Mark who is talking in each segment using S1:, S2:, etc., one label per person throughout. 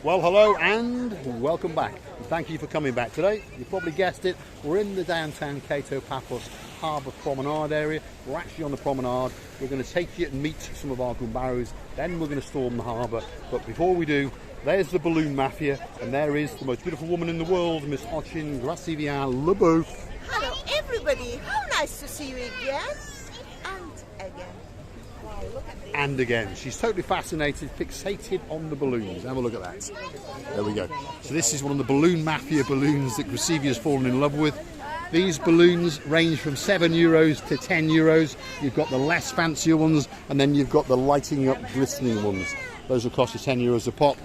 S1: Well, hello and welcome back. Thank you for coming back today. You probably guessed it, we're in the downtown Kato Paphos Harbour promenade area. We're actually on the promenade. We're going to take you and meet some of our gumbaros, then we're going to storm the harbour. But before we do, there's the balloon mafia, and there is the most beautiful woman in the world, Miss Ochin Gracivia Leboeuf.
S2: Hello everybody, how nice to see you again and again. Wow, look at this.
S1: And again, she's totally fascinated, fixated on the balloons. Have a look at that. There we go. So this is one of the balloon mafia balloons that Gracivia's fallen in love with. These balloons range from €7 to €10. You've got the less fancier ones, and then you've got the lighting up, glistening ones. Those will cost you €10 a pop.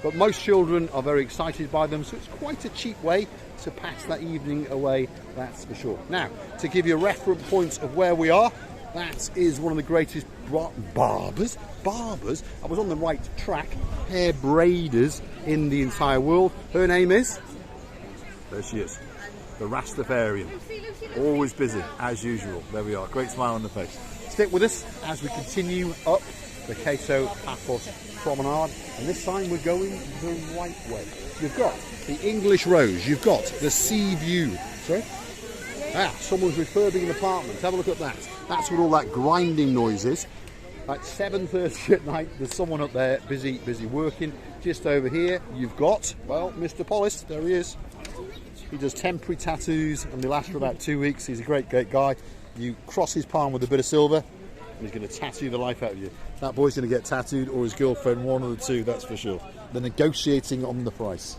S1: But most children are very excited by them, so it's quite a cheap way to pass that evening away, that's for sure. Now, to give you a reference point of where we are, that is one of the greatest barbers. I was on the right track, hair braiders in the entire world. Her name is, there she is, the Rastafarian. Always busy, as usual. There we are, great smile on the face. Stick with us as we continue up the Kato Paphos promenade, and this time we're going the right way. You've got the English Rose, you've got the Sea View. Sorry? Someone's refurbing an apartment. Have a look at that. That's what all that grinding noise is. At 7:30 at night, there's someone up there busy working. Just over here, you've got, well, Mr. Polish. There he is. He does temporary tattoos, and they last for about 2 weeks. He's a great guy. You cross his palm with a bit of silver, and he's going to tattoo the life out of you. That boy's going to get tattooed, or his girlfriend, one of the two, that's for sure. They're negotiating on the price.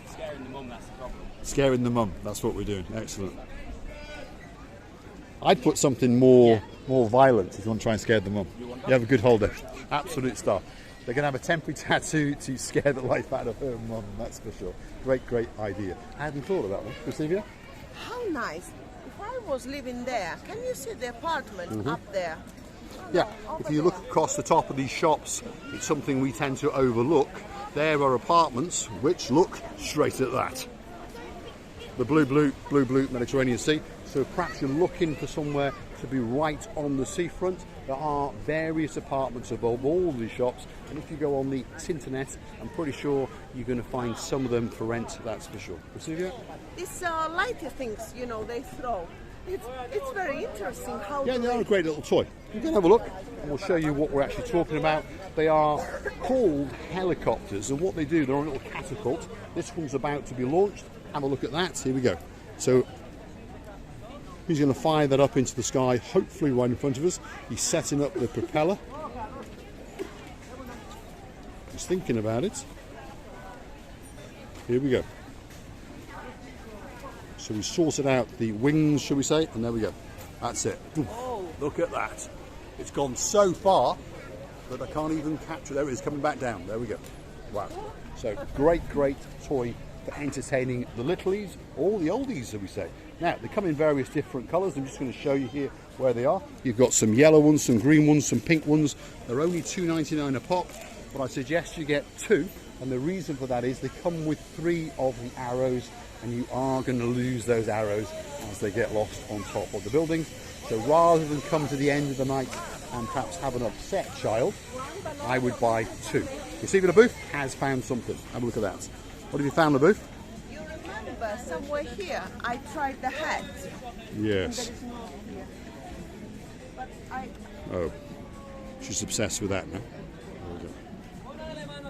S3: Scaring the mum, that's the problem.
S1: Scaring the mum, that's what we're doing. Excellent. I'd put something more violent if you want to try and scare the mum. You have a good holder. Absolute star. They're going to have a temporary tattoo to scare the life out of her mum, that's for sure. Great idea. I hadn't thought of that one. Gracivia?
S2: How nice. If I was living there, can you see the apartment up there?
S1: Yeah, if you look across the top of these shops, it's something we tend to overlook. There are apartments which look straight at that. The blue Mediterranean Sea. So perhaps you're looking for somewhere to be right on the seafront. There are various apartments above all these shops, and if you go on the internet, I'm pretty sure you're going to find some of them for rent, that's for sure. Gracivia?
S2: These lighter things, you know, they throw. It's very interesting how
S1: Yeah, they are a great little toy. You can have a look, and we'll show you what we're actually talking about. They are called helicopters, and what they do, they're on a little catapult. This one's about to be launched. Have a look at that. Here we go. So he's going to fire that up into the sky, hopefully right in front of us. He's setting up the propeller. He's thinking about it. Here we go. So we sorted out the wings, shall we say, and there we go. That's it. Oh, look at that. It's gone so far that I can't even capture. There it is, coming back down. There we go. Wow. So great toy for entertaining the littlies, or the oldies, shall we say. Now, they come in various different colours. I'm just going to show you here where they are. You've got some yellow ones, some green ones, some pink ones. They're only $2.99 a pop, but I suggest you get two. And the reason for that is they come with 3 of the arrows, and you are going to lose those arrows as they get lost on top of the buildings. So rather than come to the end of the night and perhaps have an upset child, I would buy 2. Gracivia Leboeuf has found something. Have a look at that. What have you found, Leboeuf?
S2: You remember somewhere here, I tried the hat.
S1: Yes.
S2: There is no here. But
S1: Oh, she's obsessed with that now.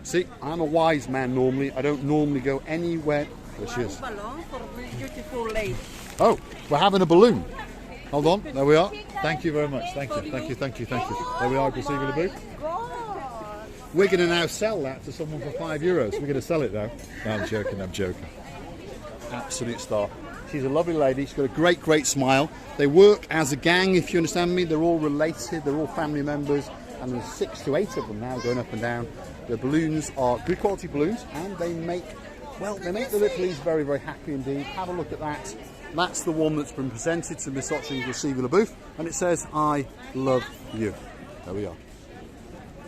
S1: See, I'm a wise man normally. I don't normally go anywhere. There she is.
S2: balloon for this beautiful lady.
S1: Oh, we're having a balloon. Hold on, there we are. Thank you very much. Thank you. There we are, Gracivia Leboeuf. We're going to now sell that to someone for €5. We're going to sell it now. No, I'm joking. Absolute star. She's a lovely lady. She's got a great smile. They work as a gang, if you understand me. They're all related. They're all family members. And there's 6 to 8 of them now going up and down. The balloons are good quality balloons, and they make the littlies very happy indeed. Have a look at that. That's the one that's been presented to Miss Ochin Gracivia Leboeuf, and it says, I love you. There we are.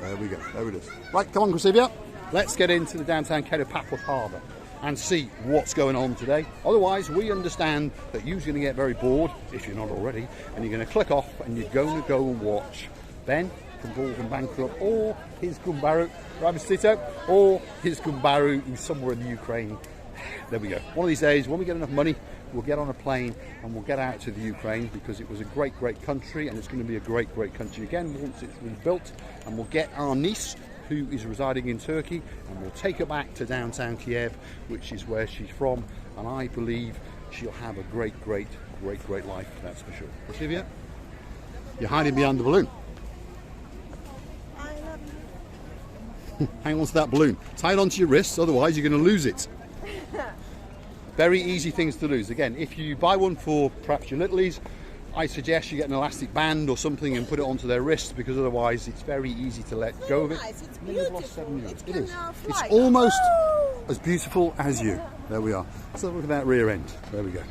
S1: There we go. There it is. Right, come on, Gracivia. Let's get into the downtown Kato Paphos Harbour and see what's going on today. Otherwise, we understand that you're going to get very bored, if you're not already, and you're going to click off and you're going to go and watch Ben from Golden Bankrupt, or his Gumbaru, right, Mr. Tito, or his Gumbaru who's somewhere in the Ukraine. There we go. One of these days, when we get enough money, we'll get on a plane and we'll get out to the Ukraine, because it was a great, great country, and it's going to be a great, great country again once it's rebuilt. And we'll get our niece, who is residing in Turkey, and we'll take her back to downtown Kiev, which is where she's from, and I believe she'll have a great, great, great, great life, that's for sure. Olivia, you're hiding behind the balloon.
S2: I love you.
S1: Hang on to that balloon. Tie it onto your wrists, otherwise you're going to lose it. Very easy things to lose. Again, if you buy one for perhaps your littlies, I suggest you get an elastic band or something and put it onto their wrist, because otherwise it's very easy to let go of it.
S2: Nice. It's
S1: And then you've lost
S2: beautiful.
S1: €7.
S2: It
S1: It
S2: can,
S1: is.
S2: fly.
S1: It's almost
S2: Oh!
S1: as beautiful as you. There we are. Let's have a look at that rear end. There we go.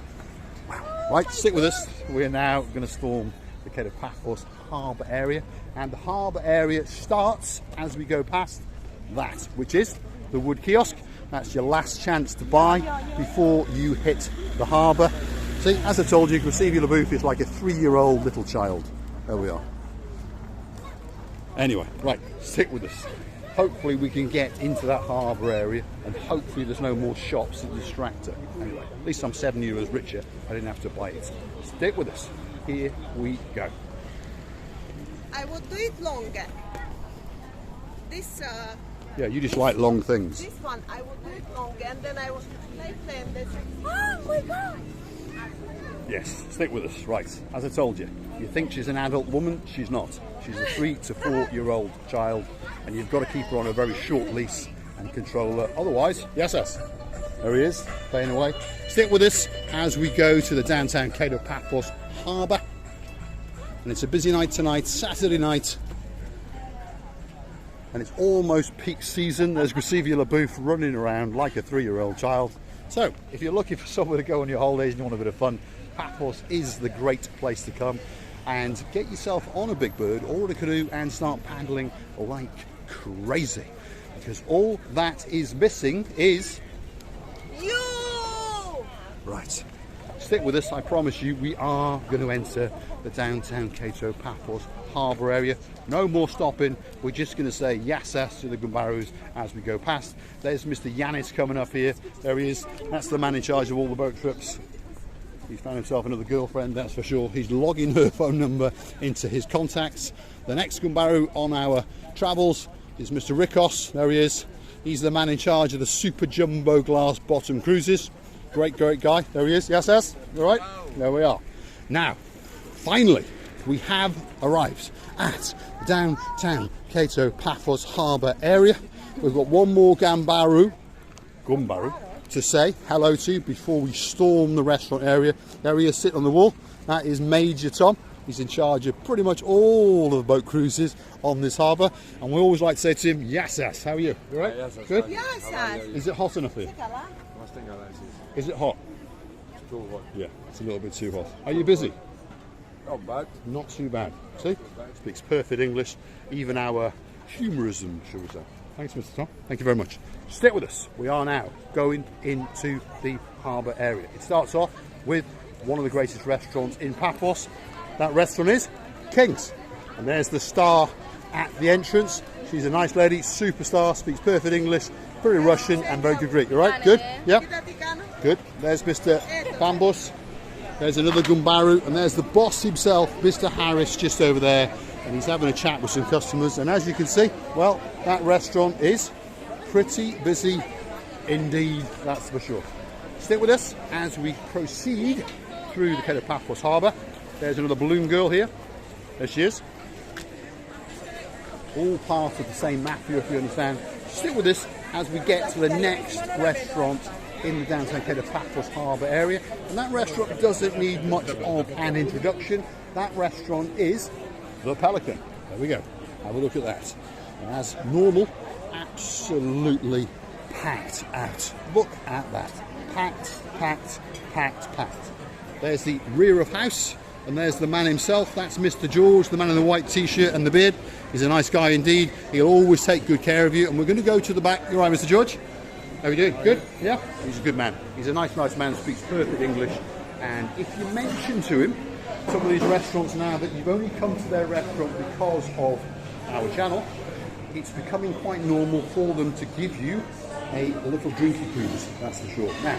S1: Wow. Right, stick with us. We're now going to storm the Kato Paphos harbour area, and the harbour area starts as we go past that, which is the wood kiosk. That's your last chance to buy before you hit the harbour. See, as I told you, Grazivia LaBouffe is like a 3-year-old little child. There we are. Anyway, right, stick with us. Hopefully we can get into that harbour area, and hopefully there's no more shops that distract her. Anyway, at least I'm €7 richer. I didn't have to buy it. Stick with us. Here we go.
S2: I would do it longer. This
S1: Yeah, you just like long things.
S2: this one, I would do it longer, and then I would play and then say, oh my God!
S1: Yes, stick with us. Right, as I told you, you think she's an adult woman, she's not. She's a 3 to 4-year-old child, and you've got to keep her on a very short leash and control her. Otherwise, yes, there he is, playing away. Stick with us as we go to the downtown Kato Paphos harbour. And it's a busy night tonight, Saturday night. And it's almost peak season. There's Grazivia LaBouffe running around like a 3-year-old child. So, if you're looking for somewhere to go on your holidays and you want a bit of fun, Paphos is the great place to come, and get yourself on a big bird or a canoe and start paddling like crazy, because all that is missing is
S2: You!
S1: right. Stick with us. I promise you, we are going to enter the downtown Kato Paphos harbour area. No more stopping. We're just going to say yes to the Gumbarus as we go past. There's Mr. Yanis coming up here. There he is. That's the man in charge of all the boat trips. He's found himself another girlfriend, that's for sure. He's logging her phone number into his contacts. The next Gumbaru on our travels is Mr. Rikos. There he is. He's the man in charge of the super jumbo glass bottom cruises. Great, great guy. There he is. Yes, yes. All right. There we are. Now, finally, we have arrived at downtown Kato Paphos harbour area. We've got one more Gumbaru to say hello to before we storm the restaurant area. There he is, sitting on the wall. That is Major Tom. He's in charge of pretty much all of the boat cruises on this harbour, and we always like to say to him, yes, yes. How are you? You all right?
S3: Yes,
S1: Good?
S2: Yes, sir.
S1: Is it hot enough here? Is it hot? Yeah, it's a little bit too hot. Are you busy?
S3: Not bad.
S1: Not too bad. See? Speaks perfect English, even our humorism, shall we say. Thanks, Mr. Tom. Thank you very much. Stick with us. We are now going into the harbour area. It starts off with one of the greatest restaurants in Paphos. That restaurant is King's. And there's the star at the entrance. She's a nice lady, superstar, speaks perfect English, pretty Russian and very good Greek. You all right? Good? Yep. Good. There's Mr. Bambus. There's another Gumbaru, and there's the boss himself, Mr. Harris, just over there, and he's having a chat with some customers. And as you can see, well, that restaurant is pretty busy indeed, that's for sure. Stick with us as we proceed through the Kato Paphos harbour. There's another balloon girl here. There she is. All part of the same mafia, if you understand. Stick with us as we get to the next restaurant in the downtown Kato Paphos harbour area. And that restaurant doesn't need much of an introduction. That restaurant is the Pelican. There we go. Have a look at that. And as normal, absolutely packed out. Look at that. Packed, packed, packed, packed. There's the rear of house, and there's the man himself. That's Mr. George, the man in the white t-shirt and the beard. He's a nice guy indeed. He'll always take good care of you. And we're going to go to the back. You're right, Mr. George? How are you doing? Good? Yeah? He's a good man. He's a nice man, speaks perfect English. And if you mention to him some of these restaurants now that you've only come to their restaurant because of our channel, it's becoming quite normal for them to give you a little drinky poos, that's for sure. Now,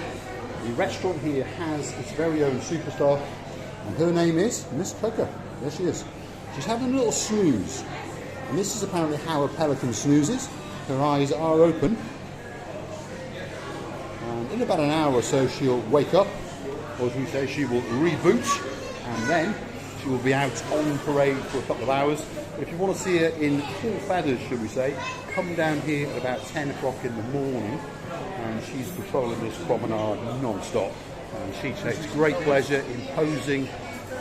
S1: the restaurant here has its very own superstar, and her name is Miss Kato. There she is. She's having a little snooze, and this is apparently how a pelican snoozes. Her eyes are open, and in about an hour or so she'll wake up, or as we say, she will reboot, and then she will be out on parade for a couple of hours. But if you want to see her in full feathers, should we say, come down here at about 10 o'clock in the morning, and she's patrolling this promenade non-stop. And she takes great pleasure in posing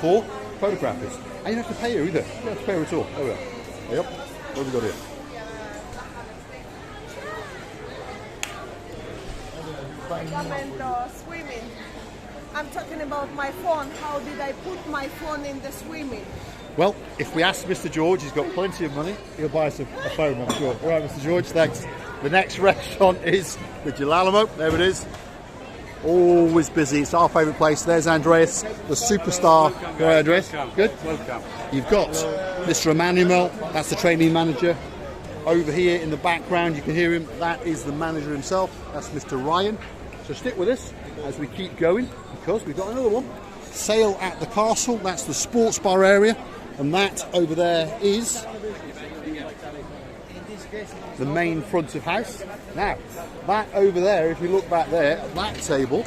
S1: for photographers. And you don't have to pay her either. You don't have to pay her at all. There we are. Yep. What have we got here?
S2: Swimming. I'm talking about my phone. How did I put my phone in the swimming?
S1: Well, if we ask Mr. George, he's got plenty of money, he'll buy us a phone, I'm sure. All right, Mr. George, thanks. The next restaurant is the Gilalamo. There it is. Always busy. It's our favourite place. There's Andreas, the superstar. Go ahead, Andreas. Good?
S3: Welcome.
S1: You've got Mr. Emmanuel, that's the training manager. Over here in the background, you can hear him. That is the manager himself. That's Mr. Ryan. So stick with us as we keep going, because we've got another one. Sail at the Castle, that's the sports bar area. And that over there is the main front of house. Now, that over there, if you look back there, at that table,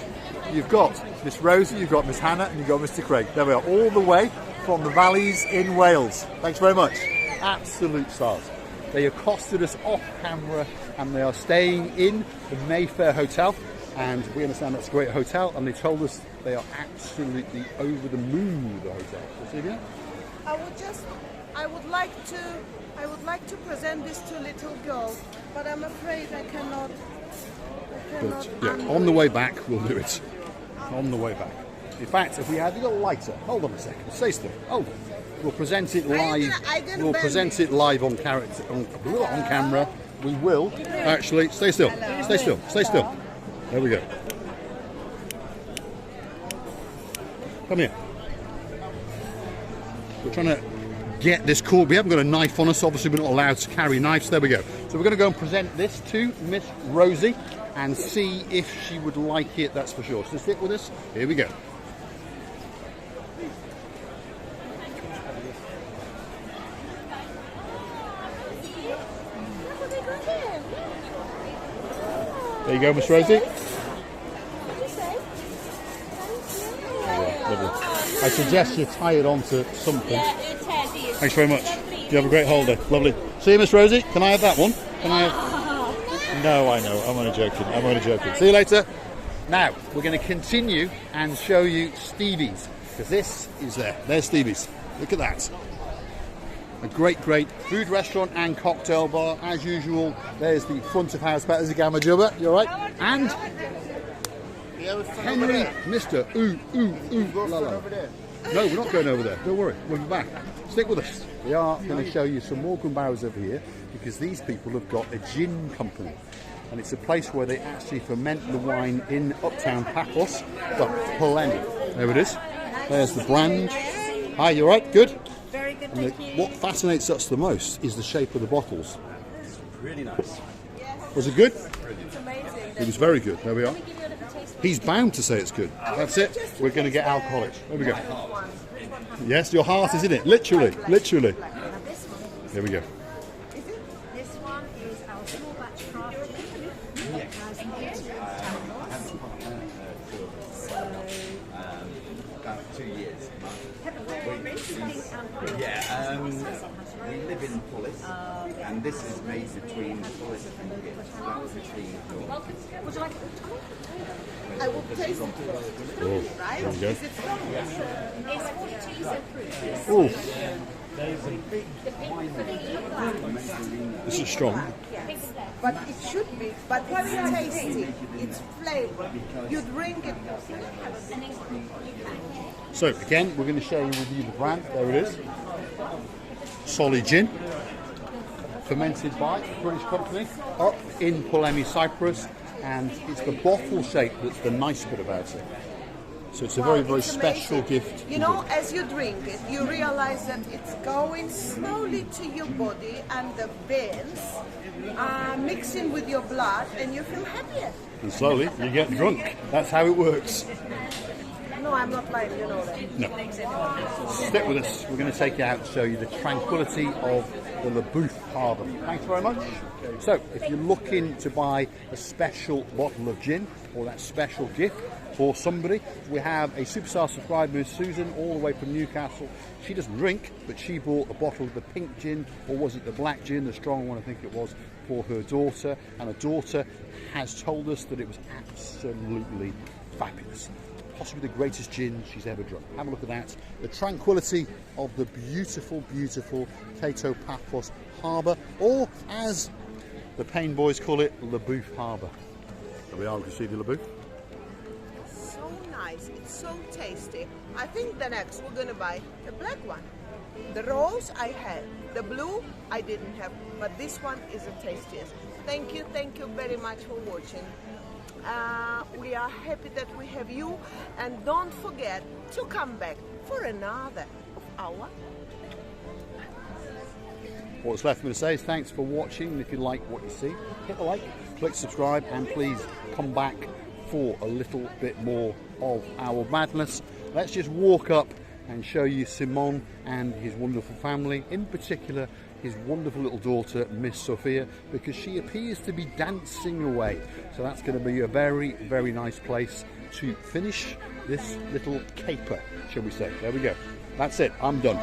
S1: you've got Miss Rosie, you've got Miss Hannah, and you've got Mr. Craig. There we are, all the way from the valleys in Wales. Thanks very much. Absolute stars. They accosted us off camera, and they are staying in the Mayfair Hotel. And we understand that's a great hotel, and they told us they are absolutely over the moon with the hotel. Cecilia?
S2: I would like to present this to little girl, but I'm afraid I cannot.
S1: But, yeah, on the way back, we'll do it. On the way back. In fact, if we had a little lighter, hold on a second, stay still, hold on. We'll present it live. We'll present it live on camera. We will actually stay still. Stay still. Stay still. There we go. Come here. We're trying to get this caught. We haven't got a knife on us. Obviously, we're not allowed to carry knives. There we go. So we're going to go and present this to Miss Rosie and see if she would like it. That's for sure. So stick with us. Here we go. There you go, Miss Rosie. I suggest you tie it onto something. Thanks very much. You have a great holiday. Lovely. See you, Miss Rosie. Can I have that one? Can I have... No, I know. I'm only joking. I'm only joking. See you later. Now, we're going to continue and show you Stevie's, because this is there. There's Stevie's. Look at that. A great, great food restaurant and cocktail bar, as usual. There's the front of house. There's the Gamma Jubba. You all right? And Henry, Mr. La La. No, we're not going over there. Don't worry. We'll be back. Stick with us. We are going to show you some more gumbaras over here, because these people have got a gin company. And it's a place where they actually ferment the wine in uptown Paphos, but Polemi. There it is. There's the brand. Hi, you all right? Good?
S4: Very good, thank you.
S1: What fascinates us the most is the shape of the bottles.
S3: Really nice.
S1: Was it good?
S4: It's amazing.
S1: It was very good. There we are.
S4: Let me give you a little taste.
S1: He's bound to say it's good. That's it. We're going to get alcoholic. There we go. Yes, your heart is in it. Literally. Literally.
S4: Now this one,
S1: There we go.
S4: this one is our small batch craft gin. It has native tablets.
S3: About 2 years.
S4: So,
S3: Yeah, we live in Polis, and this is made between Polis and Gibbs. About 15 dollars.
S4: would you like
S2: I will taste it.
S1: Oh,
S2: Right?
S1: there we go.
S2: Is it strong?
S4: It's 42% proof.
S1: Oh,
S4: The pink for the
S1: this is strong.
S2: But it should be. But it's tasty. It's flavor. You drink it.
S1: So again, we're going to share with you the brand. There it is. Solid gin, fermented by a British company up in Polemi, Cyprus, and it's the bottle shape that's the nice bit about it. So it's a very, very
S2: It's
S1: special
S2: amazing.
S1: gift.
S2: You know, as you drink it, you realize that it's going slowly to your body and the veins are mixing with your blood and you feel happier.
S1: And slowly you get drunk. That's how it works.
S2: No, I'm not lying, you know that.
S1: No. Stick with us. We're going to take you out to show you the tranquility of the LaBouffe Harbour. Thanks very much. So, if you're looking to buy a special bottle of gin or that special gift for somebody, we have a superstar subscriber, Susan, all the way from Newcastle. She doesn't drink, but she bought a bottle of the pink gin, or was it the black gin, the strong one I think it was, for her daughter. And her daughter has told us that it was absolutely fabulous. Possibly the greatest gin she's ever drunk. Have a look at that. The tranquility of the beautiful, beautiful Kato Paphos Harbour, or as the Pain Boys call it, LaBouffe Harbour. There we are, we can see the LaBouffe.
S2: So nice, it's so tasty. I think the next we're gonna buy the black one. The rose I had, the blue I didn't have, but this one is the tastiest. Thank you very much for watching. We are happy that we have you, and don't forget to come back for another of our.
S1: What's left for me to say is thanks for watching, and if you like what you see, hit the like, click subscribe, and please come back for a little bit more of our madness. Let's just walk up and show you Simon and his wonderful family, in particular his wonderful little daughter, Miss Sophia, because she appears to be dancing away. So that's going to be a very, very nice place to finish this little caper, shall we say. There we go. That's it. I'm done.